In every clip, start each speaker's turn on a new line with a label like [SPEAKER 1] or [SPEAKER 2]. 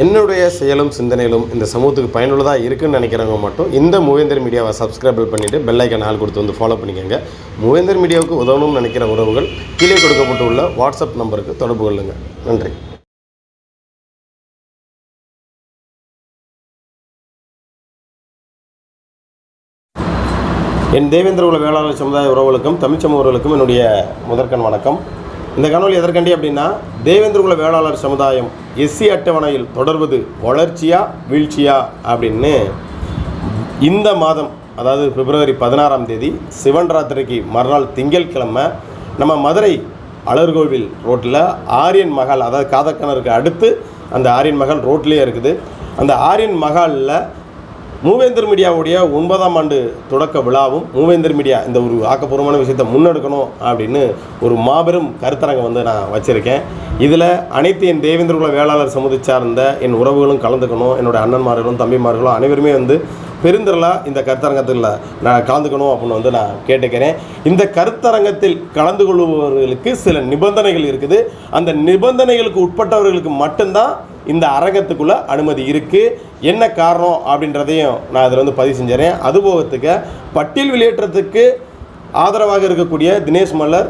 [SPEAKER 1] என்னுடைய செயலும் சிந்தனையிலும் இந்த சமூகத்துக்கு பயனுள்ளதாக இருக்குன்னு நினைக்கிறவங்க மட்டும் இந்த மூவேந்தர் மீடியாவை சப்ஸ்கிரைப் பண்ணிவிட்டு பெல் ஐக்கான் ஆல் கொடுத்து வந்து ஃபாலோ பண்ணிக்கோங்க. மூவேந்தர் மீடியாவுக்கு உதவணும்னு நினைக்கிற உறவுகள் கீழே கொடுக்கப்பட்டுள்ள வாட்ஸ்அப் நம்பருக்கு தொடர்பு கொள்ளுங்கள். நன்றி. என் தேவேந்திர குல வேளாளர் சமுதாய உறவுகளுக்கும் தமிழ் சமூகர்களுக்கும் என்னுடைய முதற்கண் வணக்கம். இந்த காணொலி எதற்கண்டி அப்படின்னா, தேவேந்திர குல வேளாளர் சமுதாயம் எஸ்சி அட்டவணையில் தொடர்வது வளர்ச்சியா வீழ்ச்சியா அப்படின்னு இந்த மாதம், அதாவது பிப்ரவரி 16ஆம் தேதி சிவன் ராத்திரிக்கு மறுநாள் திங்கட்கிழமை நம்ம மதுரை அழகர்கோவில் ரோட்டில் ஆரியன் மஹால், அதாவது காதக்கணருக்கு அடுத்து அந்த ஆரியன் மஹால் ரோட்லேயே இருக்குது. அந்த ஆரியன் மஹாலில் மூவேந்தர் மீடியாவுடைய 9ஆம் ஆண்டு தொடக்க விழாவும், மூவேந்தர் மீடியா இந்த ஒரு ஆக்கப்பூர்வமான விஷயத்தை முன்னெடுக்கணும் அப்படின்னு ஒரு மாபெரும் கருத்தரங்கம் வந்து நான் வச்சுருக்கேன். இதில் அனைத்து என் தேவேந்திர குல வேளாளர் சமூகத்தை சார்ந்த என் உறவுகளும் கலந்துக்கணும். என்னுடைய அண்ணன்மார்களும் தம்பிமார்களும் அனைவருமே வந்து பெருந்திரளாக இந்த கருத்தரங்கத்தில் நான் கலந்துக்கணும் அப்படின்னு வந்து நான் கேட்டுக்கிறேன். இந்த கருத்தரங்கத்தில் கலந்து கொள்பவர்களுக்கு சில நிபந்தனைகள் இருக்குது. அந்த நிபந்தனைகளுக்கு உட்பட்டவர்களுக்கு மட்டும்தான் இந்த அரங்கத்துக்குள்ளே அனுமதி இருக்குது. என்ன காரணம் அப்படின்றதையும் நான் அதில் வந்து பதிவு செஞ்சுறேன். அதுபோகத்துக்கு பட்டியல் வெளியேற்றத்துக்கு ஆதரவாக இருக்கக்கூடிய தினேஷ் மல்லர்,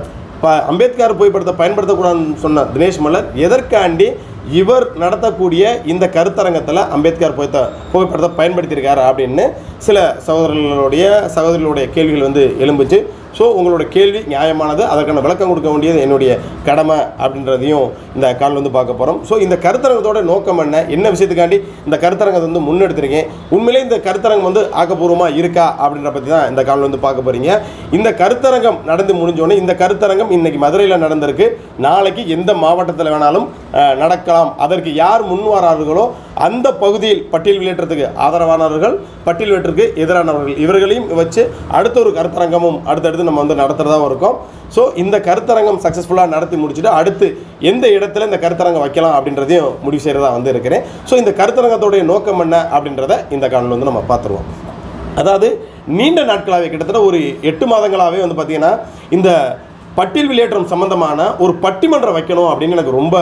[SPEAKER 1] அம்பேத்கர் புகைப்படத்தை பயன்படுத்தக்கூடாதுன்னு சொன்ன தினேஷ் மல்லர் எதற்காண்டி இவர் நடத்தக்கூடிய இந்த கருத்தரங்கத்தில் அம்பேத்கர் புகைப்படத்தை பயன்படுத்தியிருக்காரு அப்படின்னு சில சகோதரிகளுடைய கேள்விகள் வந்து எழும்புச்சு. ஸோ உங்களோட கேள்வி நியாயமானது, அதற்கான விளக்கம் கொடுக்க வேண்டியது என்னுடைய கடமை அப்படின்றதையும் இந்த காலில் வந்து பார்க்க போகிறோம். ஸோ இந்த கருத்தரங்கத்தோட நோக்கம் என்ன விஷயத்துக்காண்டி இந்த கருத்தரங்கத்தை வந்து முன்னெடுத்திருக்கேன், உண்மையிலே இந்த கருத்தரங்கம் வந்து ஆக்கப்பூர்வமாக இருக்கா அப்படின்ற பற்றி தான் இந்த காலில் வந்து பார்க்க போகிறீங்க. இந்த கருத்தரங்கம் நடந்து முடிஞ்சோடனே, இந்த கருத்தரங்கம் இன்றைக்கி மதுரையில் நடந்திருக்கு, நாளைக்கு எந்த மாவட்டத்தில் வேணாலும் நடக்கலாம். அதற்கு யார் முன் வரார்களோ அந்த பகுதியில் பட்டியல் வெளியேற்றத்துக்கு ஆதரவானவர்கள், பட்டியல் வெளியேற்றத்துக்கு எதிரானவர்கள், இவர்களையும் வச்சு அடுத்த ஒரு கருத்தரங்கமும் அடுத்தடுத்து நம்ம வந்து நடத்துகிறதா இருக்கும். ஸோ இந்த கருத்தரங்கம் சக்ஸஸ்ஃபுல்லாக நடத்தி முடிச்சுட்டு அடுத்து எந்த இடத்துல இந்த கருத்தரங்கம் வைக்கலாம் அப்படின்றதையும் முடிவு செய்கிறதா வந்து இருக்கிறேன். ஸோ இந்த கருத்தரங்கத்தோடைய நோக்கம் என்ன அப்படின்றத இந்த காணொலியில் வந்து நம்ம பார்த்துருவோம். அதாவது நீண்ட நாட்களாகவே, கிட்டத்தட்ட ஒரு 8 மாதங்களாகவே வந்து பார்த்திங்கன்னா இந்த பட்டியல் வெளியேற்றம் சம்மந்தமான ஒரு பட்டிமன்றம் வைக்கணும் அப்படின்னு எனக்கு ரொம்ப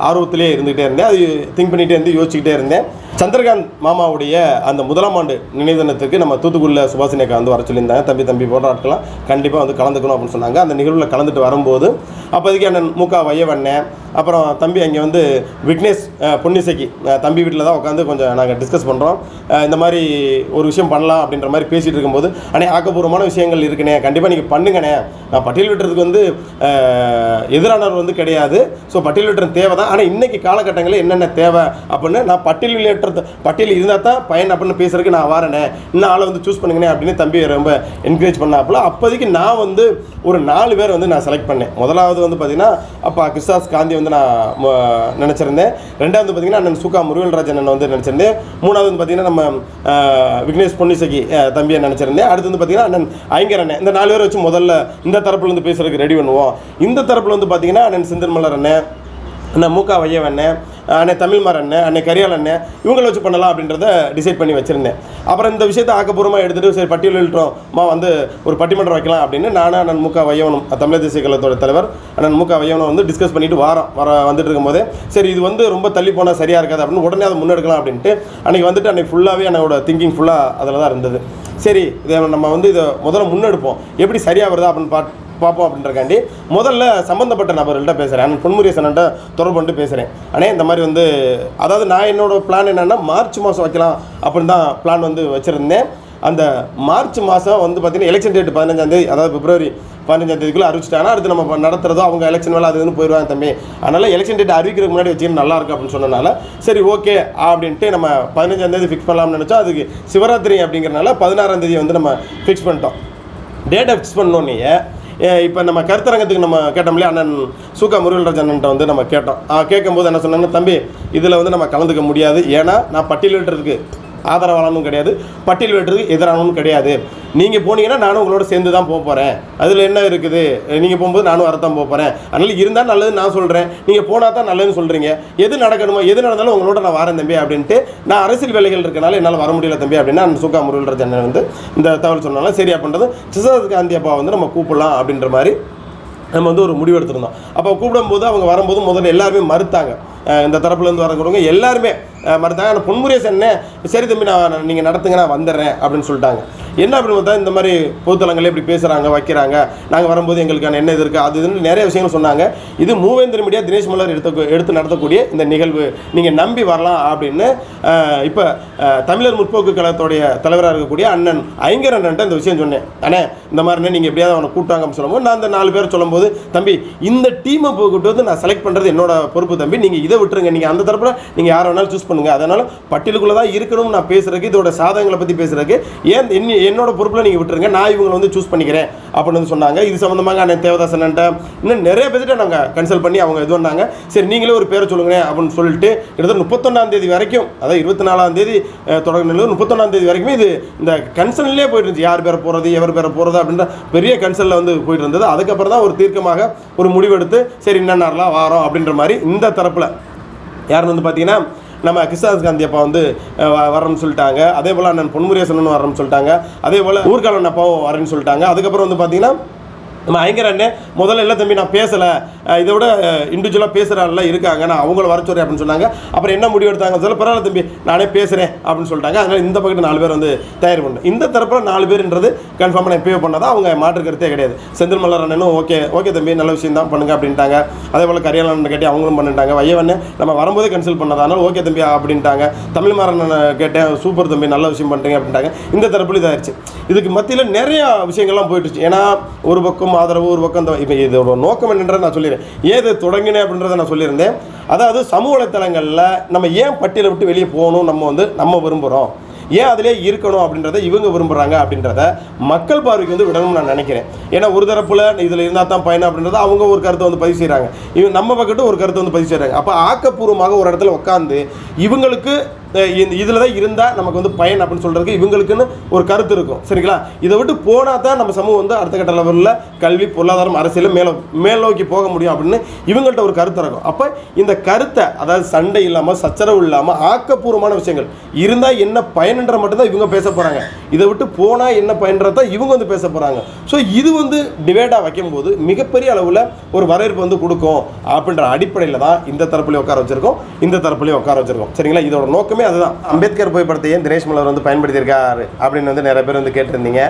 [SPEAKER 1] ஆர்வத்திலே இருந்துகிட்டே இருந்தேன். அது திங்க் பண்ணிகிட்டே இருந்து யோசிச்சுக்கிட்டே இருந்தேன். சந்திரகாந்த் மாமாவுடைய அந்த 1ஆம் ஆண்டு நினைவு தினத்துக்கு நம்ம தூத்துக்குடியில் சுபாஷினியக்கா வந்து வர சொல்லியிருந்தாங்க. தம்பி போன்ற ஆட்கள்லாம் கண்டிப்பாக வந்து கலந்துக்கணும் அப்படின்னு சொன்னாங்க. அந்த நிகழ்வில் கலந்துட்டு வரும்போது அப்போதைக்கு அண்ணன் மூக்கா வையவண்ணன், அப்புறம் தம்பி அங்கே வந்து விக்னேஷ் பொன்னிசைக்கு தம்பி வீட்டில் தான் உட்காந்து கொஞ்சம் நாங்கள் டிஸ்கஸ் பண்ணுறோம். இந்த மாதிரி ஒரு விஷயம் பண்ணலாம் அப்படின்ற மாதிரி பேசிகிட்டு இருக்கும்போது, அண்ணே ஆக்கப்பூர்வமான விஷயங்கள் இருக்குண்ணே, கண்டிப்பாக நீங்கள் பண்ணுங்கண்ணே, நான் பட்டியல் வெட்டுறதுக்கு வந்து எதிரானவர் வந்து கிடையாது, ஸோ பட்டியல் வெட்டுறது தேவை தான், ஆனால் இன்றைக்கி காலகட்டங்களில் என்னென்ன தேவை அப்படின்னு நான் பட்டியல் வெளியேற்றது பட்டியல் இருந்தால் தான் பயன் அப்படின்னு பேசுறதுக்கு நான் வரேனே, இன்னும் ஆளை வந்து சூஸ் பண்ணுங்கண்ணே அப்படின்னு தம்பி ரொம்ப என்கரேஜ் பண்ணாப்புல. அப்போதைக்கு நான் வந்து ஒரு 4 பேர் வந்து நான் செலக்ட் பண்ணேன். முதலாவது வந்து பார்த்தீங்கன்னா அப்பா கிருஷ்ணாஸ் காந்தி வந்து நான் நினச்சிருந்தேன். ரெண்டாவது பார்த்தீங்கன்னா அண்ணன் சுகா முருகன்ராஜ் அண்ணன் வந்து நினச்சிருந்தேன். மூணாவது வந்து பார்த்தீங்கன்னா நம்ம விக்னேஷ் பொன்னிசைக்கு தம்பியை நினச்சிருந்தேன். அடுத்து வந்து பார்த்தீங்கன்னா அண்ணன் ஐங்கர் அண்ணன். இந்த 4 பேர் வச்சு முதல்ல இந்த தரப்புல வந்து பேசுறதுக்கு ரெடி பண்ணுவோம். இந்த தரப்புல வந்து பார்த்தீங்கன்னா அண்ணன் செந்தில் மலர் அண்ணன், அண்ணன் மூக்கா வையவண்ணன், அண்ணன் தமிழ்மார் அண்ணன், அண்ணன் கரியால் அண்ணன், இவங்களை வச்சு பண்ணலாம் அப்படின்றத டிசைட் பண்ணி வச்சுருந்தேன். அப்புறம் இந்த விஷயத்தை ஆக்கப்பூர்வமாக எடுத்துகிட்டு சரி பட்டியல் எழுட்டுறோமா வந்து ஒரு பட்டிமன்றம் வைக்கலாம் அப்படின்னு நானும் அண்ணன் மூக்கா வையவனும், தமிழர் தேசிய கழகத்தோட தலைவர் அண்ணன் மூக்கா வையவனும் வந்து டிஸ்கஸ் பண்ணிட்டு வந்துட்டு இருக்கும்போதே சரி இது வந்து ரொம்ப தள்ளி போனால் சரியாக இருக்காது அப்படின்னு உடனே அதை முன்னெடுக்கலாம் அப்படின்ட்டு அன்றைக்கி ஃபுல்லாகவே என்னோட திங்கிங் ஃபுல்லாக அதில் தான் இருந்தது. சரி இதை நம்ம வந்து இதை முதல்ல முன்னெடுப்போம், எப்படி சரியாக வருதா அப்படின்னு பார்ப்போம் அப்படின்றக்காண்டி முதல்ல சம்மந்தப்பட்ட நபர்கள்ட்ட பேசுகிறேன். அண்ணன் பொன்முரியசன்ட்ட தொடர்பு பண்ணிட்டு பேசுகிறேன். ஆனால் இந்த மாதிரி வந்து அதாவது நான் என்னோடய பிளான் என்னென்னா மார்ச் மாதம் வைக்கலாம் அப்படின்னு தான் பிளான் வந்து வச்சுருந்தேன். அந்த மார்ச் மாதம் வந்து பார்த்திங்கன்னா எலெக்ஷன் டேட் 15ஆம் தேதி, அதாவது பிப்ரவரி 15ஆம் தேதிக்குள்ளே அறிவிச்சிட்டாங்கன்னா அடுத்து நம்ம நடத்துகிறதோ அவங்க எலெக்ஷன் வேலை அதுன்னு போயிடுவாங்க தம்பி, அதனால் எலெக்ஷன் டேட் அறிவிக்கிறதுக்கு முன்னாடி வச்சுக்கிட்டு நல்லாயிருக்கும் அப்படின்னு சொன்னனால சரி ஓகே அப்படின்ட்டு நம்ம 15ஆம் தேதி ஃபிக்ஸ் பண்ணலாம்னு நினச்சோம். அதுக்கு சிவராத்திரி அப்படிங்கிறனால 16ஆம் தேதி வந்து நம்ம ஃபிக்ஸ் பண்ணிட்டோம். டேட்டை ஃபிக்ஸ் பண்ணோன்னே இப்போ நம்ம கருத்தரங்கத்துக்கு நம்ம கேட்டோம் இல்லையா, அண்ணன் சுகா முருகன்ராஜ் அண்ணன்ட்ட வந்து நம்ம கேட்டோம். கேட்கும்போது என்ன சொன்னாங்க, தம்பி இதில் வந்து நம்ம கலந்துக்க முடியாது, ஏன்னா நான் பட்டியல் வெட்டுறதுக்கு ஆதரவாளனும் கிடையாது, பட்டியல் வெட்டுறதுக்கு எதிரானவும் கிடையாது, நீங்கள் போனீங்கன்னா நானும் உங்களோட சேர்ந்து தான் போக போகிறேன், அதில் என்ன இருக்குது, நீங்கள் போகும்போது நானும் வரத்தான் போக போகிறேன், அதனால் இருந்தால் நல்லதுன்னு நான் சொல்கிறேன், நீங்கள் போனால் தான் நல்லதுன்னு சொல்கிறீங்க, எது நடக்கணுமோ எது நடந்தாலும் உங்களோட நான் வரேன் தம்பி அப்படின்ட்டு, நான் அரசியல் வேலைகள் இருக்கனால என்னால் வர முடியல தம்பி அப்படின்னா அந்த சுகா முருகன்ராஜ் அண்ணன் வந்து இந்த தகவல் சொன்னாலும் சரி அப்படின்றது கிருஷ்ணதாஸ் காந்தி அப்பா வந்து நம்ம கூப்பிடலாம் அப்படின்ற மாதிரி நம்ம வந்து ஒரு முடிவு எடுத்திருந்தோம். அப்போ கூப்பிடும்போது அவங்க வரும்போது முதல்ல எல்லாருமே மறுத்தாங்க. இந்த தரப்புலேருந்து வரக்கூடியவங்க எல்லாருமே மறுத்தாங்க. ஆனால் பொன்முருகேசன் சரி தம்பி நீங்கள் நடத்துங்க நான் வந்துடுறேன் அப்படின்னு சொல்லிட்டாங்க. என்ன அப்படின்னு பார்த்தா இந்த மாதிரி பொதுத்தலங்களே இப்படி பேசுகிறாங்க வைக்கிறாங்க, நாங்கள் வரும்போது எங்களுக்கான என்ன இது இருக்குது அது இதுன்னு நிறைய விஷயங்கள் சொன்னாங்க. இது மூவேந்தர் மீடியா தினேஷ் மலர் எடுத்து நடத்தக்கூடிய இந்த நிகழ்வு, நீங்கள் நம்பி வரலாம் அப்படின்னு இப்போ தமிழர் முற்போக்கு கழகத்துடைய தலைவராக இருக்கக்கூடிய அண்ணன் ஐங்கர் அண்ணன்ட்ட இந்த விஷயம் சொன்னேன். அண்ணே இந்த மாதிரி நீங்கள் எப்படியாவது அவனை கூட்டாங்க அப்படின்னு சொல்லும்போது நான் அந்த 4 பேர் சொல்லும்போது, தம்பி இந்த டீமை கூப்பிட்டு வந்து நான் செலக்ட் பண்ணுறது என்னோட பொறுப்பு தம்பி, நீங்கள் இதை விட்டுருங்க, நீங்கள் அந்த தரப்பில் நீங்கள் யாரை வேணாலும் சூஸ் பண்ணுங்கள், அதனால் பட்டியலுக்குள்ளே தான் இருக்கணும்னு நான் பேசுகிறதுக்கு இதோட சாதகங்களை பற்றி பேசுகிறதுக்கு என்னோட பொறுப்பில் நீங்கள் விட்டுருங்க, நான் இவங்களை வந்து சூஸ் பண்ணிக்கிறேன் அப்படின்னு வந்து சொன்னாங்க. இது சம்மந்தமாக அண்ணன் தேவதாசன் இன்னும் நிறைய பேர்கிட்ட நாங்கள் கன்சல்ட் பண்ணி அவங்க இது பண்ணாங்க. சரி நீங்களே ஒரு பேரை சொல்லுங்க அப்படின்னு சொல்லிட்டு கிட்டத்தட்ட 31ஆம் தேதி வரைக்கும், அதாவது 24ஆம் தேதி தொடங்கினது 31ஆம் தேதி வரைக்குமே இது இந்த கன்சல்ட்லேயே போயிட்டு இருந்துச்சு. யார் பேரை போகிறது எவர் பேரை போகிறது அப்படின்ற பெரிய கன்சல்ட்டில் வந்து போயிட்டு இருந்தது. அதுக்கப்புறம் தான் ஒரு தீர்க்கமாக ஒரு முடிவெடுத்து சரி என்னென்னலாம் வாரோம் அப்படின்ற மாதிரி இந்த தரப்பில் யாருன்னு வந்து பார்த்தீங்கன்னா நம்ம கிருஷ்ணதாஸ் காந்தி அப்பா வந்து வரணும்னு சொல்லிட்டாங்க. அதே போல் அண்ணன் பொன்முருகேசன் வரணும்னு சொல்லிட்டாங்க. அதே போல் ஊர்காலன் அப்பாவும் வரேன்னு சொல்லிட்டாங்க. அதுக்கப்புறம் வந்து பார்த்தீங்கன்னா நம்ம ஐங்கர் அண்ணே முதல்ல இல்லை தம்பி நான் பேசலை, இதை விட இண்டிவிஜுவலாக பேசுகிறாள்லாம் இருக்காங்க, நான் அவங்கள வர சொல்கிறேன் அப்படின்னு சொன்னாங்க. அப்புறம் என்ன முடிவு எடுத்தாங்க சொல்ல, பரவாயில்ல தம்பி நானே பேசுகிறேன் அப்படின்னு சொல்லிட்டாங்க. அதனால் இந்த பக்கத்து 4 பேர் வந்து தயார் பண்ணேன். இந்த தரப்பில் 4 பேருன்றது கன்ஃபார்மாக நான் எப்பயோ பண்ணதான் அவங்க மாற்று கருத்தே கிடையாது. செந்தில் மலர் அண்ணனும் ஓகே தம்பி நல்ல விஷயம் தான் பண்ணுங்க அப்படின்ட்டாங்க. அதே போல் கரியாளன் கேட்டி அவங்களும் பண்ணிட்டாங்க. வையவண்ணே நம்ம வரும்போதே கன்சல்ட் பண்ணதானால ஓகே தம்பி அப்படின்ட்டாங்க. தமிழ் மாறன் கேட்டேன் சூப்பர் தம்பி நல்ல விஷயம் பண்ணுறீங்க அப்படின்ட்டாங்க. இந்த தரப்பில் இதாகிடுச்சு. இதுக்கு மத்தியில் நிறைய விஷயங்கள்லாம் போயிட்டுச்சு. ஏன்னா ஒரு பக்கம் ஆதரவு ஒரு பக்கம் இப்போ இதோட நோக்கம் என்னன்றதை நான் சொல்லிடுறேன். ஏது தொடங்கினேன் அப்படின்றத நான் சொல்லியிருந்தேன். அதாவது சமூக வலைத்தளங்களில் நம்ம ஏன் பட்டியலை விட்டு வெளியே போகணும், நம்ம விரும்புகிறோம், ஏன் அதிலே இருக்கணும் அப்படின்றத இவங்க விரும்புகிறாங்க அப்படின்றத மக்கள் பார்வைக்கு வந்து விடணும்னு நான் நினைக்கிறேன். ஏன்னா ஒரு தரப்பில் இதில் இருந்தால் தான் பயணம் அப்படின்றத அவங்க ஒரு கருத்தை வந்து பதிவு செய்கிறாங்க, இவங்க நம்ம பக்கத்து ஒரு கருத்தை வந்து பதிவு செய்கிறாங்க. அப்போ ஆக்கப்பூர்வமாக ஒரு இடத்துல உட்காந்து இவங்களுக்கு இதில் தான் இருந்தால் நமக்கு வந்து பயன் அப்படின்னு சொல்கிறதுக்கு இவங்களுக்குன்னு ஒரு கருத்து இருக்கும். சரிங்களா? இதை விட்டு போனால் தான் நம்ம சமூகம் வந்து அடுத்த கட்ட லெவலில் கல்வி பொருளாதாரம் அரசியல் மேல் நோக்கி போக முடியும் அப்படின்னு இவங்கள்ட்ட ஒரு கருத்து இருக்கும். அப்போ இந்த கருத்தை அதாவது சண்டை இல்லாமல் சச்சரவு இல்லாமல் ஆக்கப்பூர்வமான விஷயங்கள் இருந்தால் என்ன பயன்ன்ற மட்டும்தான் இவங்க பேச போகிறாங்க. இதை விட்டு போனால் என்ன பயன்றதை இவங்க வந்து பேச போகிறாங்க. ஸோ இது வந்து டிபேட்டாக வைக்கும்போது மிகப்பெரிய அளவில் ஒரு வரவேற்பு வந்து கொடுக்கும் அப்படின்ற அடிப்படையில் தான் இந்த தரப்புலேயே உட்கார வச்சுருக்கோம், இந்த தரப்புலேயே உட்கார வச்சுருக்கோம். சரிங்களா? இதோட நோக்கமே அதுதான். அம்பேத்கர் புகைப்படத்தை ஏன் தினேஷ் மலர் வந்து பயன்படுத்தியிருக்காரு அப்படின்னு வந்து நிறைய பேர் வந்து கேட்டிருந்தீங்க.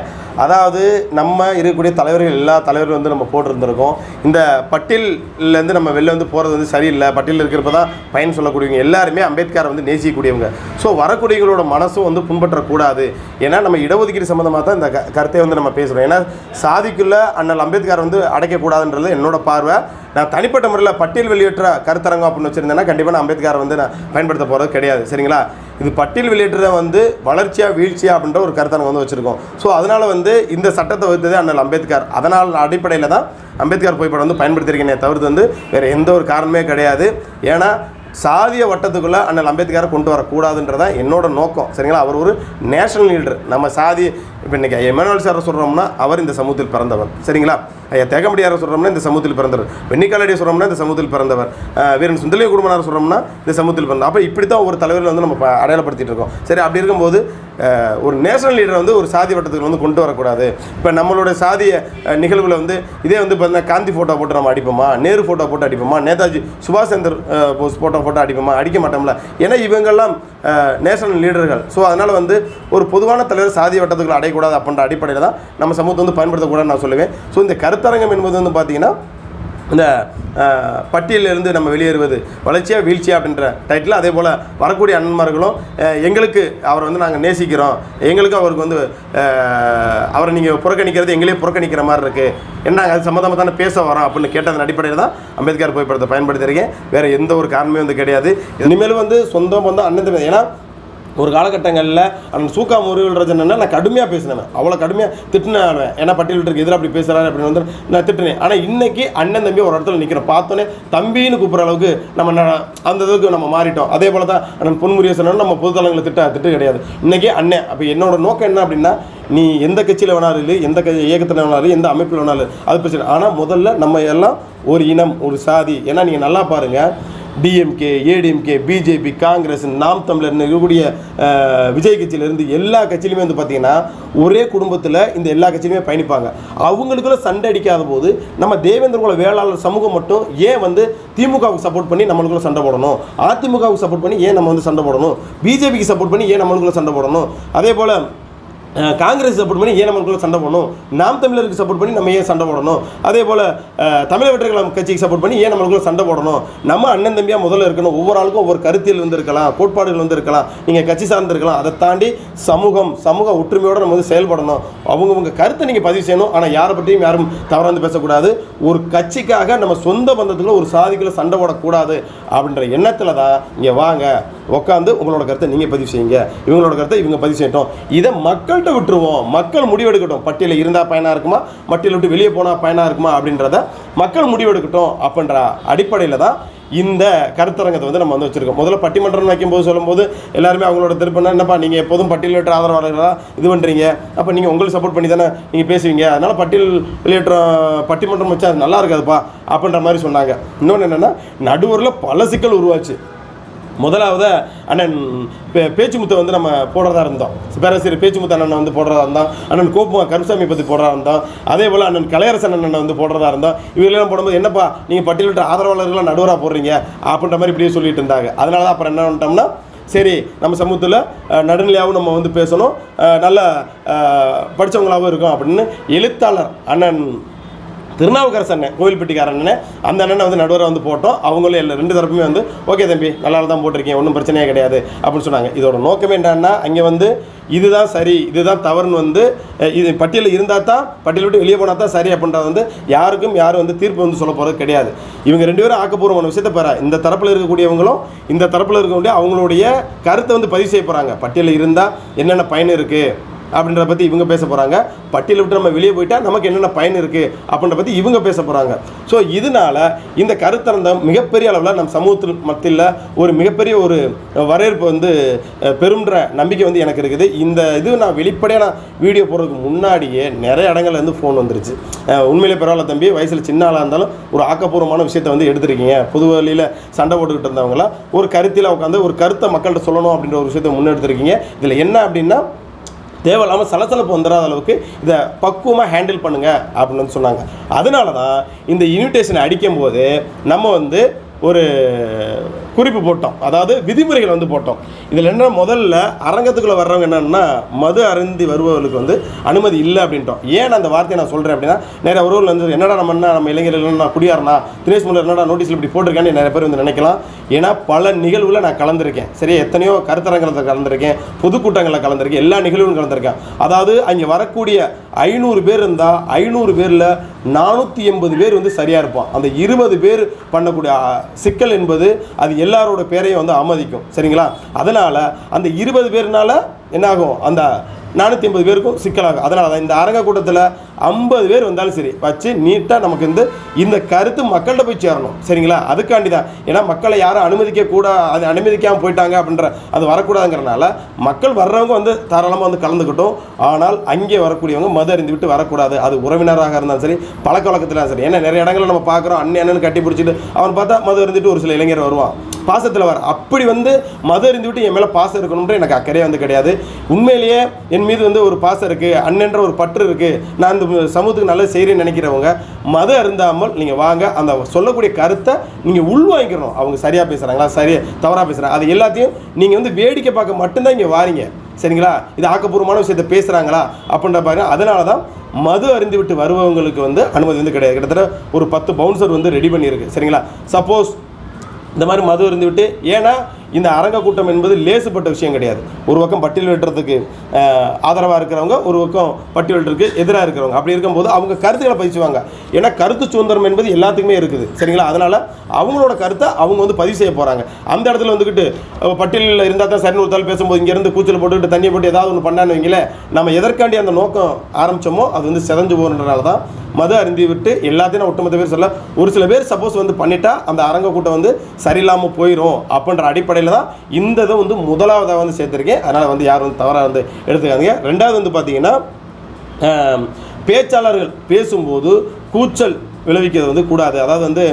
[SPEAKER 1] அதாவது நம்ம இருக்கக்கூடிய தலைவர்கள் எல்லா தலைவர்களும் வந்து நம்ம போட்டிருந்திருக்கோம். இந்த பட்டியலேருந்து நம்ம வெளில வந்து போகிறது வந்து சரியில்லை, பட்டியலில் இருக்கிறப்ப தான் பயன் சொல்லக்கூடியவங்க எல்லாருமே அம்பேத்கரை வந்து நேசிக்கக்கூடியவங்க. ஸோ வரக்கூடியவங்களோட மனசும் வந்து புண்பற்றக்கூடாது. ஏன்னா நம்ம இடஒதுக்கீடு சம்மந்தமாக தான் இந்த கருத்தை வந்து நம்ம பேசுகிறோம். ஏன்னா சாதிக்குள்ளே அண்ணல் அம்பேத்கர் வந்து அடைக்கக்கூடாதுன்றது என்னோட பார்வை. நான் தனிப்பட்ட முறையில் பட்டியல் வெளியேற்ற கருத்தரங்கம் அப்படின்னு வச்சுருந்தேன்னா கண்டிப்பாக நான் அம்பேத்கர் வந்து நான் பயன்படுத்த போகிறது கிடையாது. சரிங்களா? இது பட்டியல் வெளியேற்றதை வந்து வளர்ச்சியாக வீழ்ச்சியா அப்படின்ற ஒரு கருத்தரங்கம் வந்து வச்சுருக்கோம். ஸோ அதனால் வந்து இந்த சட்டத்தை வகுத்ததே அண்ணல் அம்பேத்கர். அதனால் அடிப்படையில் தான் அம்பேத்கர் புகைப்படம் வந்து பயன்படுத்தியிருக்கேனே தவிர்த்து வந்து வேறு எந்த ஒரு காரணமே கிடையாது. ஏன்னா சாதிய வட்டத்துக்குள்ளே அண்ணல் அம்பேத்கரை கொண்டு வரக்கூடாதுன்றதான் என்னோட நோக்கம். சரிங்களா? அவர் ஒரு நேஷனல் லீடர். நம்ம சாதி இப்போ இன்றைக்கி எமனுவல் சாரை சொல்கிறோம்னா அவர் இந்த சமூகத்தில் பிறந்தவர். சரிங்களா? ஐயா தேகம்படியாரை சொல்கிறோம்னா இந்த சமூகத்தில் பிறந்தவர். வெண்ணிக்காலடியை சொல்கிறோம்னா இந்த சமூகத்தில் பிறந்தவர். வீரன் சுந்தலிய குடும்பனார் சொல்கிறோம்னா இந்த சமூகத்தில் பிறந்தவர். அப்போ இப்படி தான் ஒரு தலைவர்கள் வந்து நம்ம அடையாளப்படுத்திட்டு இருக்கோம். சரி, அப்படி இருக்கும்போது ஒரு நேஷனல் லீடரை வந்து ஒரு சாதி வட்டத்துக்கு வந்து கொண்டு வரக்கூடாது. இப்போ நம்மளோட சாதிய நிகழ்வுகளை வந்து இதே வந்து பார்த்தீங்கன்னா காந்தி ஃபோட்டோ போட்டு நம்ம அடிப்போமா, நேரு ஃபோட்டோ போட்டு அடிப்போமா, நேதாஜி சுபாஷ் சந்திர போஸ் ஃபோட்டோ போட்டு அடிப்போமா? அடிக்க மாட்டோம்ல. ஏன்னா இவங்கெல்லாம் நேஷனல் லீடர்கள். ஸோ அதனால் வந்து ஒரு பொதுவான தலைவர் சாதிய வட்டத்துக்குள்ள அடையக்கூடாது அப்படின்ற அடிப்படையில் தான் நம்ம சமூகத்தை வந்து பயன்படுத்தக்கூடாதுன்னு நான் சொல்லுவேன். ஸோ இந்த கருத்தரங்கம் என்பது வந்து பார்த்திங்கன்னா இந்த பட்டியலிருந்து நம்ம வெளியேறுவது வளர்ச்சியாக வீழ்ச்சியா அப்படின்ற டைட்டில். அதே போல் வரக்கூடிய அண்ணன்மார்களும் எங்களுக்கு அவரை வந்து நாங்கள் நேசிக்கிறோம், எங்களுக்கும் அவருக்கு வந்து அவரை நீங்கள் புறக்கணிக்கிறது எங்களே புறக்கணிக்கிற மாதிரி இருக்குது, என்ன அது சம்மந்தமாக தானே பேச வரோம் அப்படின்னு கேட்டதன் அடிப்படையில் தான் அம்பேத்கர் புகைப்படத்தை பயன்படுத்தியிருக்கேன். வேறு எந்த ஒரு காரணமே வந்து கிடையாது. இனிமேல் வந்து சொந்தம் வந்து அண்ணன். ஏன்னா ஒரு காலகட்டங்களில் அந்த சூக்கா முருகல்ராஜன் நான் கடுமையாக பேசினேன், அவ்வளோ கடுமையாக திட்டினேன். ஏன்னா பட்டியலிட்டு எதிராக அப்படி பேசுகிறாரு அப்படின்னு வந்து நான் திட்டினேன். ஆனால் இன்றைக்கி அண்ணன் தம்பி ஒரு இடத்துல நிற்கிறோம், பார்த்தோன்னே தம்பின்னு கூப்பிட்ற அளவுக்கு நம்ம அந்த இதுக்கு நம்ம மாறிட்டோம். அதே போல் தான் அண்ணன் பொன்முருகேசன் நம்ம பொதுத்தளங்களை திட்டு கிடையாது. இன்றைக்கி அண்ணன். அப்போ என்னோட நோக்கம் என்ன அப்படின்னா, நீ எந்த கட்சியில் வேணாலும் இல்லை, எந்த இயக்கத்தில் வேணாலும், எந்த அமைப்பில் வேணாலும், அது பிரச்சனை. ஆனால் முதல்ல நம்ம எல்லாம் ஒரு இனம், ஒரு சாதி. ஏன்னா நீங்கள் நல்லா பாருங்கள், டிஎம்கே, ஏடிஎம்கே, பிஜேபி, காங்கிரஸ், நாம் தமிழர் இருக்கக்கூடிய விஜய் கட்சியிலேருந்து எல்லா கட்சியிலுமே வந்து பார்த்திங்கன்னா ஒரே குடும்பத்தில் இந்த எல்லா கட்சியிலுமே பயணிப்பாங்க. அவங்களுக்குள்ள சண்டை அடிக்காத போது நம்ம தேவேந்திர குல வேளாளர் சமூகம் மட்டும் ஏன் வந்து திமுகவுக்கு சப்போர்ட் பண்ணி நம்மளுக்குள்ள சண்டை போடணும், அதிமுகவுக்கு சப்போர்ட் பண்ணி ஏன் நம்ம வந்து சண்டை போடணும், பிஜேபிக்கு சப்போர்ட் பண்ணி ஏன் நம்மளுக்குள்ள சண்டை போடணும், அதே போல் காங்கிரஸ் சப்போர்ட் பண்ணி ஏன் நம்மளுக்குள்ள சண்டை போடணும், நாம் தமிழருக்கு சப்போர்ட் பண்ணி நம்ம ஏன் சண்டை போடணும், அதே போல் தமிழக வெற்றி கழகம் கட்சிக்கு சப்போர்ட் பண்ணி ஏன் நம்மளுக்குள்ள சண்டை போடணும், நம்ம அண்ணன் தம்பியாக முதல்ல இருக்கணும், ஒவ்வொரு ஆளுக்கும் ஒவ்வொரு கருத்தியல் வந்து இருக்கலாம், கோட்பாடுகள் வந்து இருக்கலாம், நீங்கள் கட்சி சார்ந்து இருக்கலாம், அதை தாண்டி சமூக ஒற்றுமையோடு நம்ம வந்து செயல்படணும், அவங்கவுங்க கருத்தை நீங்கள் பதிவு செய்யணும். ஆனால் யாரை பற்றியும் யாரும் தவறாந்து பேசக்கூடாது. ஒரு கட்சிக்காக நம்ம சொந்த பந்தத்துக்குள்ள ஒரு சாதிக்குள்ள சண்டை போடக்கூடாது அப்படின்ற எண்ணத்தில் தான் இங்கே வாங்க உட்காந்து உங்களோட கருத்தை நீங்கள் பதிவு செய்யுங்க, இவங்களோட கருத்தை இவங்க பதிவு செய்யட்டும், இதை மக்கள்கிட்ட விட்டுருவோம், மக்கள் முடிவெடுக்கட்டும். பட்டியலில் இருந்தால் பயனாக இருக்குமா, பட்டியலை விட்டு வெளியே போனால் பயனாக இருக்குமா அப்படின்றத மக்கள் முடிவெடுக்கட்டும் அப்படின்ற அடிப்படையில் தான் இந்த கருத்தரங்கத்தை வந்து நம்ம வந்து வச்சுருக்கோம். முதல்ல பட்டிமன்றம் வைக்கும்போது சொல்லும்போது எல்லாருமே அவங்களோட திருப்பினா, என்னப்பா நீங்கள் எப்போதும் பட்டியலிட்ட ஆதரவாளர்களாக இது பண்ணுறீங்க, அப்போ நீங்கள் உங்களுக்கு சப்போர்ட் பண்ணி தானே நீங்கள் பேசுவீங்க, அதனால் பட்டியல் வெளியேற்ற பட்டிமன்றம் வச்சா அது நல்லா இருக்காதுப்பா அப்படின்ற மாதிரி சொன்னாங்க. இன்னொன்று என்னென்னா, நடுவரில் பல சிக்கல் உருவாச்சு. முதலாவது அண்ணன் பேச்சுமுத்தை வந்து நம்ம போடுறதா இருந்தோம், பேராசிரியர் பேச்சுமுத்து அண்ணன் வந்து போடுறதா இருந்தோம், அண்ணன் கோப்புமா கருசாமி பற்றி போடுறதா இருந்தோம், அதே போல் அண்ணன் கலையரசன் அண்ணன் வந்து போடுறதா இருந்தோம். இவங்களெல்லாம் போடும்போது என்னப்பா நீங்கள் பட்டியலிட்ட ஆதரவாளர்கள்லாம் நடுவராக போடுறீங்க அப்படின்ற மாதிரி இப்படியே சொல்லிட்டு இருந்தாங்க. அதனால தான் அப்புறம் என்ன பண்ணிட்டோம்னா, சரி நம்ம சமூகத்தில் நடுநிலையாகவும் நம்ம வந்து பேசணும், நல்ல படித்தவங்களாகவும் இருக்கும் அப்படின்னு எழுத்தாளர் அண்ணன் திருநாவுக்கரசு அண்ணன், கோவில்பட்டிக்கார அண்ணன், அந்த அண்ணனை வந்து நடுவரை வந்து போட்டோம். அவங்களும் எல்லா ரெண்டு தரப்புமே வந்து ஓகே தம்பி நல்லா தான் போட்டிருக்கீங்க, ஒன்றும் பிரச்சனையே கிடையாது அப்படின்னு சொன்னாங்க. இதோட நோக்கமே என்னன்னா, அங்கே வந்து இதுதான் சரி இதுதான் தவறுன்னு வந்து இது பட்டியலில் இருந்தால் தான், பட்டியலை விட்டு வெளியே போனால் தான் சரி அப்படின்றது வந்து யாரும் வந்து தீர்ப்பு வந்து சொல்ல போகிறது கிடையாது. இவங்க ரெண்டு பேரும் ஆக்கப்பூர்வமான விஷயத்தை பெற இந்த தரப்பில் இருக்கக்கூடியவங்களும் இந்த தரப்பில் இருக்கக்கூடிய அவங்களுடைய கருத்தை வந்து பதிவு செய்ய போகிறாங்க. பட்டியலில் இருந்தால் என்னென்ன பயன் இருக்குது அப்படின்றத பற்றி இவங்க பேச போகிறாங்க, பட்டியலை விட்டு நம்ம வெளியே போயிட்டால் நமக்கு என்னென்ன பயன் இருக்குது அப்படின்ற பற்றி இவங்க பேச போகிறாங்க. ஸோ இதனால் இந்த கருத்தரங்கம் மிகப்பெரிய அளவில் நம்ம சமூகத்தில் மத்தியில் ஒரு மிகப்பெரிய ஒரு வரவேற்பு வந்து பெரும்ன்ற நம்பிக்கை வந்து எனக்கு இருக்குது. இந்த இது நான் வெளிப்படையாக நான் வீடியோ போடுறதுக்கு முன்னாடியே நிறைய இடங்கள்ல இருந்து ஃபோன் வந்துருச்சு. உண்மையிலே பரவாயில்ல தம்பி, வயசில் சின்ன ஆளாக இருந்தாலும் ஒரு ஆக்கப்பூர்வமான விஷயத்தை வந்து எடுத்துருக்கீங்க, பொது வழியில் சண்டை போட்டுக்கிட்டு இருந்தவங்கள ஒரு கருத்தில் உட்காந்து ஒரு கருத்தை மக்கள்கிட்ட சொல்லணும் அப்படின்ற ஒரு விஷயத்தை முன்னெடுத்துருக்கீங்க. இதில் என்ன அப்படின்னா, தேவையில்லாமல் சலசலப்பு வந்துடாத அளவுக்கு இதை பக்குவமாக ஹேண்டில் பண்ணுங்கள் அப்படின்னு சொன்னாங்க. அதனால தான் இந்த இன்விடேஷனை அடிக்கும் போது நம்ம வந்து ஒரு குறிப்பு போட்டோம், அதாவது விதிமுறைகள் வந்து போட்டோம். இதில் என்ன, முதல்ல அரங்கத்துக்குள்ளே வர்றவங்க என்னென்னா மது அருந்தி வருபவர்களுக்கு வந்து அனுமதி இல்லை அப்படின்ட்டோம். ஏன் அந்த வார்த்தையை நான் சொல்கிறேன் அப்படின்னா, நிறைய உறவுகள் வந்து என்னடா நம்ம இளைஞர்கள் நான் குடியாரனா தினேஷ் முல்லர் என்னடா நோட்டீஸில் இப்படி போட்டிருக்கேன்னு நிறைய பேர் வந்து நினைக்கலாம். ஏன்னா பல நிகழ்வுகளை நான் கலந்துருக்கேன், சரியா, எத்தனையோ கருத்தரங்கத்தில் கலந்துருக்கேன், பொதுக்கூட்டங்களில் கலந்துருக்கேன், எல்லா நிகழ்வுகளும் கலந்துருக்கேன். அதாவது அங்கே வரக்கூடிய 500 பேர் இருந்தால் 500 பேரில் 480 பேர் வந்து சரியாக இருப்பான். அந்த 20 பேர் பண்ணக்கூடிய சிக்கல் என்பது அது எல்லாரோட பேரையும் வந்து ஆமதிக்கும், சரிங்களா. அதனால் அந்த 20 பேர்னால என்னாகும், அந்த 480 பேருக்கும் சிக்கலாகும். அதனால தான் இந்த அரங்க கூட்டத்தில் 50 பேர் வந்தாலும் சரி வச்சு நீட்டாக நமக்கு இந்த கருத்து மக்கள்கிட்ட போய் சேரணும், சரிங்களா. அதுக்காண்டி தான், ஏன்னா மக்களை யாரும் அது அனுமதிக்காமல் போயிட்டாங்க அப்படின்ற அது வரக்கூடாதுங்கிறனால மக்கள் வர்றவங்க வந்து தாராளமாக வந்து கலந்துக்கிட்டோம். ஆனால் அங்கே வரக்கூடியவங்க மது அறிந்து விட்டு வரக்கூடாது. அது உறவினராக இருந்தாலும் சரி, பழக்க வழக்கத்தில் சரி. ஏன்னா நிறைய இடங்களில் நம்ம பார்க்குறோம், அண்ணன் கட்டி பிடிச்சிட்டு அவன் பார்த்தா மது அறிந்துட்டு ஒரு சில இளைஞர் வருவான் பாசத்தில் வர. அப்படி வந்து மது அறிந்து விட்டு என் மேலே பாசம் இருக்கணுன்ற எனக்கு அக்கறையே வந்து கிடையாது. உண்மையிலேயே என் மீது வந்து ஒரு பாசம் இருக்குது, அண்ணன்ற ஒரு பற்று இருக்குது, நான் இந்த சமூகத்துக்கு நல்லது செய்கிறேன்னு நினைக்கிறவங்க மது அருந்தாமல் நீங்கள் வாங்க. அந்த சொல்லக்கூடிய கருத்தை நீங்கள் உள்வாங்கிக்கணும். அவங்க சரியாக பேசுகிறாங்களா, தவறாக பேசுகிறாங்க, அது எல்லாத்தையும் நீங்கள் வந்து வேடிக்கை பார்க்க மட்டும்தான் இங்கே வாரீங்க, சரிங்களா. இது ஆக்கப்பூர்வமான விஷயத்தை பேசுகிறாங்களா அப்படின்ற பாருங்க. அதனால தான் மது அருந்து விட்டு வருபவங்களுக்கு வந்து அனுமதி வந்து கிடையாது. கிட்டத்தட்ட ஒரு 10 பவுன்சர் வந்து ரெடி பண்ணியிருக்கு, சரிங்களா. சப்போஸ் இந்த மாதிரி மது இருந்து விட்டு, ஏன்னா இந்த அரங்க கூட்டம் என்பது லேசுப்பட்ட விஷயம் கிடையாது. ஒரு பக்கம் பட்டியல் வெட்டுறதுக்கு ஆதரவாக இருக்கிறவங்க, ஒரு பக்கம் பட்டியல் வெட்டுறதுக்கு எதிராக இருக்கிறவங்க. அப்படி இருக்கும்போது அவங்க கருத்துக்களை பதிச்சுவாங்க. ஏன்னா கருத்து சுதந்திரம் என்பது எல்லாத்துக்குமே இருக்குது, சரிங்களா. அதனால் அவங்களோட கருத்தை அவங்க வந்து பதிவு செய்ய போகிறாங்க. அந்த இடத்துல வந்துக்கிட்டு பட்டியலில் இருந்தால் தான் சரின்னு ஒருத்தால் பேசும்போது இங்கேருந்து கூச்சல் போட்டுக்கிட்டு தண்ணியை போட்டு ஏதாவது ஒன்று பண்ணான்னு வைங்களே, நம்ம எதற்காண்டி அந்த நோக்கம் ஆரம்பித்தோமோ அது வந்து செதஞ்சு போகிறதுனால தான் மது அருந்தி விட்டு எல்லாத்தையும் ஒட்டுமொத்த பேர் சொல்ல, ஒரு சில பேர் சப்போஸ் வந்து பண்ணிட்டா அந்த அரங்க கூட்டம் வந்து சரியில்லாமல் போயிடும் அப்படின்ற அடிப்படையில் தான் இந்த இதை வந்து முதலாவதாக வந்து சேர்த்துருக்கேன். அதனால் வந்து யாரும் வந்து தவறாக வந்து எடுத்துக்காதீங்க. ரெண்டாவது வந்து பார்த்தீங்கன்னா, பேச்சாளர்கள் பேசும்போது கூச்சல் விளைவிக்கிறது வந்து கூடாது. அதாவது வந்து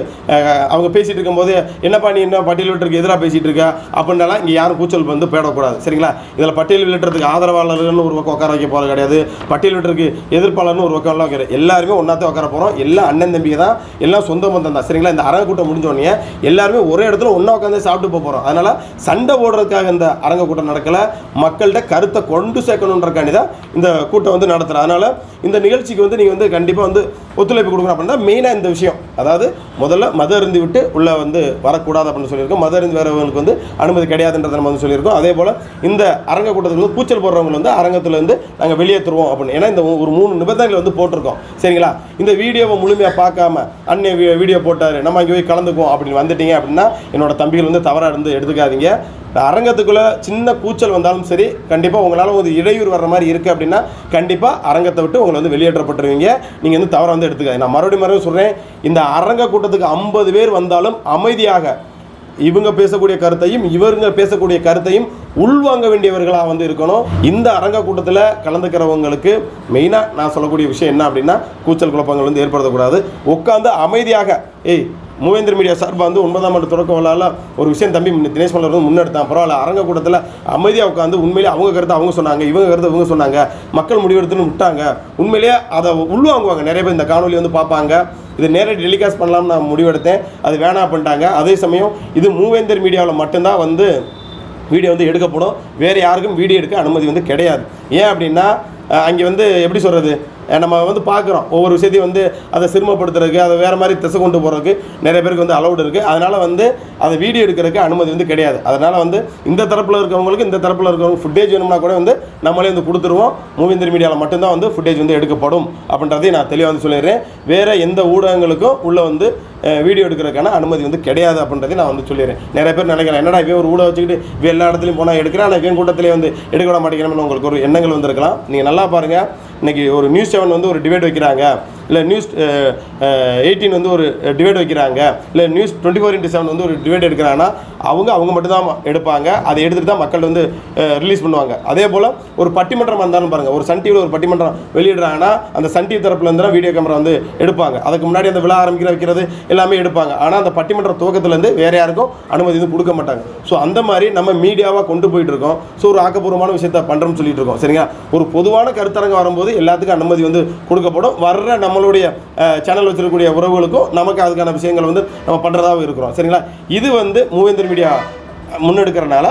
[SPEAKER 1] அவங்க பேசிகிட்டு இருக்கும்போது என்னப்பா நீ என்ன பட்டியல் விட்டுருக்கு எதிராக பேசிகிட்டு இருக்க அப்படின்னாலாம் இங்கே யாரும் கூச்சல் வந்து போயிடக்கூடாது. சரிங்களா? இதில் பட்டியல் விட்டுறதுக்கு ஆதரவாளர்கள்னு ஒரு பக்கம் உட்கார வைக்க போகிறது கிடையாது, பட்டியல் விட்டுறதுக்கு எதிர்ப்பாளர்னு ஒரு பக்கம் வைக்கிற எல்லாருமே ஒன்றாத்தே உட்கார போகிறோம். எல்லாம் அண்ணன் தம்பிக்கு தான், எல்லாம் சொந்த பந்தம் தான். சரிங்களா? இந்த அரங்க கூட்டம் முடிஞ்சோடனே எல்லாருமே ஒரே இடத்துல ஒன்றா உட்காந்து சாப்பிட்டு போகிறோம். அதனால் சண்டை போடுறதுக்காக இந்த அரங்க கூட்டம் நடக்கலை, மக்கள்கிட்ட கருத்தை கொண்டு சேர்க்கணுன்றக்காண்டி தான் இந்த கூட்டம் வந்து நடத்துகிறோம். அதனால் இந்த நிகழ்ச்சிக்கு வந்து நீங்கள் வந்து கண்டிப்பாக வந்து ஒத்துழைப்பு கொடுக்கணும் அப்படின்னா மெயினாக இந்த விஷயம், அதாவது முதல்ல மது அருந்தி விட்டு உள்ளே வந்து வரக்கூடாது அப்படின்னு சொல்லியிருக்கோம். மது அருந்தி வரவங்களுக்கு வந்து அனுமதி கிடையாதுன்றதை நம்ம வந்து சொல்லியிருக்கோம். அதே போல் இந்த அரங்க கூட்டத்துக்கு வந்து கூச்சல் போடுறவங்க வந்து அரங்கத்தில் வந்து நாங்கள் வெளியேற்றுவோம் அப்படின்னு, ஏன்னா இந்த ஒரு 3 நிபந்தனைகள் வந்து போட்டிருக்கோம். சரிங்களா? இந்த வீடியோவை முழுமையாக பார்க்காம அண்ணன் வீடியோ போட்டார் நம்ம அங்கே போய் கலந்துக்குவோம் அப்படின்னு வந்துட்டீங்க அப்படின்னா என்னோட தம்பிகள் வந்து தவறாக இருந்து எடுத்துக்காதீங்க. அரங்கத்துக்குள்ளே சின்ன கூச்சல் வந்தாலும் சரி, கண்டிப்பாக உங்களால் ஒரு இடையூறு வர்ற மாதிரி இருக்குது அப்படின்னா கண்டிப்பாக அரங்கத்தை விட்டு உங்களை வந்து வெளியேற்றப்பட்டுருவீங்க. நீங்கள் வந்து தவறாக வந்து எடுத்துக்காது. நான் மறுபடியும் சொல்கிறேன், இந்த அரங்க கூட்டத்துக்கு 50 பேர் வந்தாலும் அமைதியாக இவங்க பேசக்கூடிய கருத்தையும் இவங்க பேசக்கூடிய கருத்தையும் உள்வாங்க வேண்டியவர்களாக வந்து இருக்கணும். இந்த அரங்க கூட்டத்தில் கலந்துக்கிறவங்களுக்கு மெயினாக நான் சொல்லக்கூடிய விஷயம் என்ன அப்படின்னா, கூச்சல் குழப்பங்கள் வந்து ஏற்படுத்தக்கூடாது. உட்காந்து அமைதியாக மூவேந்தர் மீடியா சார்பாக வந்து 9ஆம் ஆண்டு தொடக்க விழாவில் ஒரு விஷயம் தம்பி தினேஷ் மலர் வந்து முன்னெடுத்தான். பரவாயில்ல, அரங்க கூட்டத்தில் அமைதியாக உட்காந்து உண்மையிலேயே அவங்க கருத்தை அவங்க சொன்னாங்க, இவங்க கருத்தை இவங்க சொன்னாங்க, மக்கள் முடிவெடுத்துன்னு விட்டாங்க. உண்மையிலேயே அதை உள்வாங்குவாங்க. நிறைய பேர் இந்த காணொலி வந்து பார்ப்பாங்க. இது நேரடி டெலிகாஸ்ட் பண்ணலாம்னு நான் முடிவெடுத்தேன், அது வேணாம் பண்ணிட்டாங்க. அதே சமயம் இது மூவேந்தர் மீடியாவில் மட்டும்தான் வந்து வீடியோ வந்து எடுக்கப்படும், வேறு யாருக்கும் வீடியோ எடுக்க அனுமதி வந்து கிடையாது. ஏன் அப்படின்னா அங்கே வந்து எப்படி சொல்கிறது, நம்ம வந்து பார்க்குறோம் ஒவ்வொரு விஷயத்தையும் வந்து அதை சிரமப்படுத்துறதுக்கு, அதை வேறு மாதிரி திசை கொண்டு போகிறதுக்கு நிறைய பேருக்கு வந்து அலௌடு இருக்குது. அதனால் வந்து அதை வீடியோ எடுக்கிறதுக்கு அனுமதி வந்து கிடையாது. அதனால் வந்து இந்த தரப்பில் இருக்கிறவங்களுக்கு இந்த தரப்பில் இருக்கிறவங்க ஃபுட்டேஜ் வேணும்னா கூட வந்து நம்மளே வந்து கொடுத்துருவோம். மூவேந்தர் மீடியாவில் மட்டும்தான் வந்து ஃபுட்டேஜ் வந்து எடுக்கப்படும் அப்படின்றதையும் நான் தெளிவாக வந்து சொல்லிடுறேன். வேறு எந்த ஊடகங்களுக்கும் உள்ளே வந்து வீடியோ எடுக்கிறதுக்கான அனுமதி வந்து கிடையாது அப்படின்றதையும் நான் வந்து சொல்லிடுறேன். நிறைய பேர் நினைக்கிறேன், என்னடா இவன் ஒரு ஊட வச்சுக்கிட்டு இவன் எல்லா இடத்துலையும் போனால் எடுக்கிறேன், ஆனால் இவன் கூட்டத்திலே வந்து எடுக்க விட மாட்டேங்கிறோம்னு உங்களுக்கு ஒரு எண்ணங்கள் வந்துருக்கலாம். நீங்கள் நல்லா பாருங்கள், இன்றைக்கி ஒரு நியூஸ் 7 வந்து ஒரு டிபேட் வைக்கிறாங்க, இல்லை நியூஸ் 18 வந்து ஒரு டிபேட் வைக்கிறாங்க, இல்லை நியூஸ் 24x7 வந்து ஒரு டிபேட் எடுக்கிறாங்கன்னா அவங்க மட்டும்தான் எடுப்பாங்க. அதை எடுத்துகிட்டு தான் மக்கள் வந்து ரிலீஸ் பண்ணுவாங்க. அதே போல் ஒரு பட்டிமன்றம் வந்தாலும் பாருங்கள், ஒரு சன் டிவியில் ஒரு பட்டிமன்றம் வெளியிடுறாங்கன்னா அந்த சன் டிவி தரப்பில் இருந்து வீடியோ கேமரா வந்து எடுப்பாங்க. அதுக்கு முன்னாடி அந்த விழா வைக்கிறது எல்லாமே எடுப்பாங்க. ஆனால் அந்த பட்டிமன்ற துவக்கத்துலேருந்து வேறு யாருக்கும் அனுமதி வந்து கொடுக்க மாட்டாங்க. ஸோ அந்த மாதிரி நம்ம மீடியாவாக கொண்டு போயிட்டு இருக்கோம். ஸோ ஒரு ஆக்கப்பூர்வமான விஷயத்தை பண்ணுறோம்னு சொல்லிட்டு இருக்கோம். சரிங்களா? ஒரு பொதுவான கருத்தரங்கம் வரும்போது எல்லாத்துக்கும் அனுமதி வந்து கொடுக்கப்படும். வர்ற நம்மளுடைய சேனல் வச்சிருக்கக்கூடிய உறவுகளுக்கும் நமக்கு அதுக்கான விஷயங்கள் வந்து நம்ம பண்ணுறதாக இருக்கிறோம். சரிங்களா? இது வந்து மூவேந்தர் மீடியா முன்னெடுக்கிறனால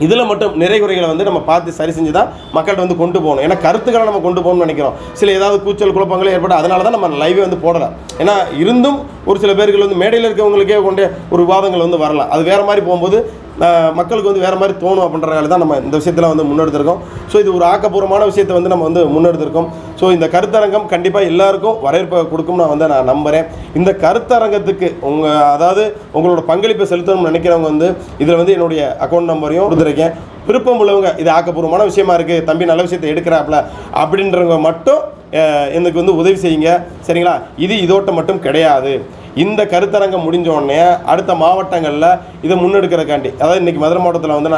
[SPEAKER 1] இதில் மட்டும் நிறை குறைகளை வந்து நம்ம பார்த்து சரி செஞ்சு தான் மக்கள்கிட்ட வந்து கொண்டு போகணும். ஏன்னா கருத்துக்களை நம்ம கொண்டு போகணும்னு நினைக்கிறோம். சில ஏதாவது கூச்சல் குழப்பங்களே ஏற்படும், அதனால தான் நம்ம லைவே வந்து போடலாம். ஏன்னா இருந்தும் ஒரு சில பேர்கள் வந்து மேடையில் இருக்கவங்களுக்கே கொண்டு ஒரு விவாதங்கள் வந்து வரலாம். அது வேறு மாதிரி போகும்போது மக்களுக்கு வந்து வேறு மாதிரி தோணும் அப்படின்றனால தான் நம்ம இந்த விஷயத்தில் வந்து முன்னெடுத்திருக்கோம். ஸோ இது ஒரு ஆக்கப்பூர்வமான விஷயத்தை வந்து நம்ம வந்து முன்னெடுத்திருக்கோம். ஸோ இந்த கருத்தரங்கம் கண்டிப்பாக எல்லாருக்கும் வரவேற்பை கொடுக்கும் நான் நம்புகிறேன். இந்த கருத்தரங்கத்துக்கு அதாவது உங்களோட பங்களிப்பை செலுத்தணும்னு நினைக்கிறவங்க வந்து இதில் வந்து என்னுடைய அக்கௌண்ட் நம்பரையும் கொடுத்துருக்கேன். விருப்பம் உள்ளவங்க, இது ஆக்கப்பூர்வமான விஷயமா இருக்குது, தம்பி நல்ல விஷயத்தை எடுக்கிறாப்புல அப்படின்றவங்க மட்டும் எனக்கு வந்து உதவி செய்யுங்க. சரிங்களா? இது இதோட்ட மட்டும் கிடையாது. இந்த கருத்தரங்கம் முடிஞ்ச உடனே அடுத்த மாவட்டங்களில் இதை முன்னெடுக்கிறக்காண்டி, அதாவது இன்றைக்கி மதுரை மாவட்டத்தில் வந்து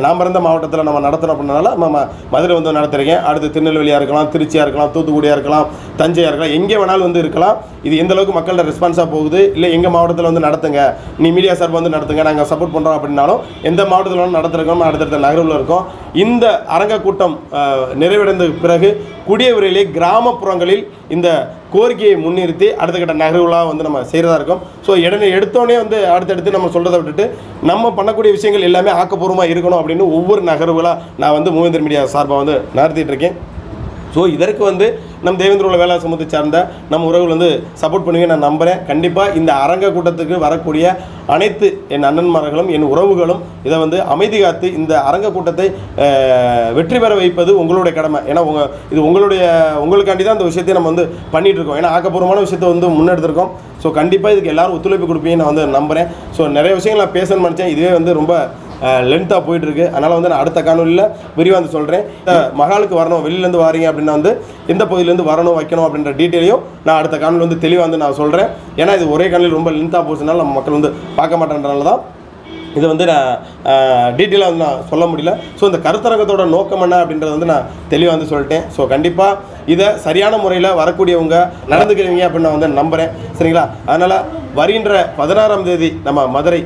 [SPEAKER 1] நான் பிறந்த மாவட்டத்தில் நம்ம நடத்தணும் அப்படின்னால நம்ம மதுரை வந்து நடத்துகிறீங்க. அடுத்து திருநெல்வேலியாக இருக்கலாம், திருச்சியாக இருக்கலாம், தூத்துக்குடியாக இருக்கலாம், தஞ்சையாக இருக்கலாம், எங்கே வேணாலும் வந்து இருக்கலாம். இது எந்த அளவுக்கு மக்களோட ரெஸ்பான்ஸாக போகுது, இல்லை எங்கள் மாவட்டத்தில் வந்து நடத்துங்க, நீ மீடியா சார்பாக வந்து நடத்துங்க, நாங்கள் சப்போர்ட் பண்ணுறோம் அப்படின்னாலும் எந்த மாவட்டத்தில் வந்து நடத்துகிறோம், அடுத்தடுத்த நகரில் இருக்கோம். இந்த அரங்க கூட்டம் நிறைவடைந்த பிறகு கூடிய விரைவிலே கிராமப்புறங்களில் இந்த கோரிக்கையை முன்னிறுத்தி அடுத்த கட்ட நகர்வுலாம் வந்து நம்ம செய்கிறதா இருக்கோம். ஸோ எடுத்தோடனே வந்து அடுத்தடுத்து நம்ம சொல்கிறத விட்டுட்டு நம்ம பண்ணக்கூடிய விஷயங்கள் எல்லாமே ஆக்கப்பூர்வமாக இருக்கணும் அப்படின்னு ஒவ்வொரு நகர்வுகளாக நான் வந்து மூவேந்தர் மீடியா சார்பாக வந்து நடத்திட்டு இருக்கேன். ஸோ இதற்கு வந்து நம்ம தேவேந்திர உள்ள வேளாண் சமூகத்தை சார்ந்த நம்ம உறவுகள் வந்து சப்போர்ட் பண்ணுவீங்க நான் நம்புகிறேன். கண்டிப்பாக இந்த அரங்க கூட்டத்துக்கு வரக்கூடிய அனைத்து என் அண்ணன்மார்களும் என் உறவுகளும் இதை வந்து அமைதி காத்து இந்த அரங்க கூட்டத்தை வெற்றி பெற வைப்பது உங்களுடைய கடமை. ஏன்னா இது உங்களுக்காண்டி தான் இந்த விஷயத்தை நம்ம வந்து பண்ணிகிட்டு இருக்கோம். ஏன்னா ஆக்கப்பூர்வமான விஷயத்தை வந்து முன்னெடுத்திருக்கோம். ஸோ கண்டிப்பாக இதுக்கு எல்லோரும் ஒத்துழைப்பு கொடுப்பீங்கன்னு நான் வந்து நம்புகிறேன். ஸோ நிறைய விஷயங்கள் நான் பேசணும்னு நினச்சேன், இதுவே வந்து ரொம்ப லென்த்தாக போயிட்டுருக்கு. அதனால் வந்து நான் அடுத்த காணொலியில் விரிவாக வந்து சொல்கிறேன். மகாலுக்கு வரணும், வெளியிலேருந்து வாரீங்க அப்படின்னா வந்து எந்த பகுதியிலேருந்து வரணும் வைக்கணும் அப்படின்ற டீட்டெயிலையும் நான் அடுத்த காணொலி வந்து தெளிவாக வந்து நான் சொல்கிறேன். ஏன்னா இது ஒரே காணொலி ரொம்ப லென்த்தாக போச்சுனால நம்ம மக்கள் வந்து பார்க்க மாட்டேன்றனால தான் இது வந்து நான் டீட்டெயிலாக வந்து நான் சொல்ல முடியல. ஸோ இந்த கருத்தரங்கத்தோட நோக்கம் என்ன அப்படின்றத வந்து நான் தெளிவாக வந்து சொல்லிட்டேன். ஸோ கண்டிப்பாக இதை சரியான முறையில் வரக்கூடியவங்க நடந்துக்கிறீங்க அப்படின்னு நான் வந்து நம்புகிறேன். சரிங்களா? அதனால் வருகின்ற 16ஆம் தேதி நம்ம மதுரை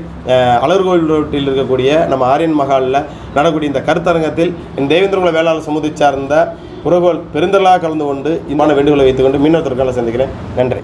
[SPEAKER 1] அலர்கோவில் ரோட்டில் இருக்கக்கூடிய நம்ம ஆரியன் மஹாலில் நடக்கூடிய இந்த கருத்தரங்கத்தில் இந்த தேவேந்திரகுல வேளாளர் சமூகத்தை சார்ந்த உறவுகள் பெருந்தலாக கலந்து கொண்டு இந்த வேண்டுகோளை வைத்துக்கொண்டு மீனவத்திற்கான சந்திக்கிறேன். நன்றி.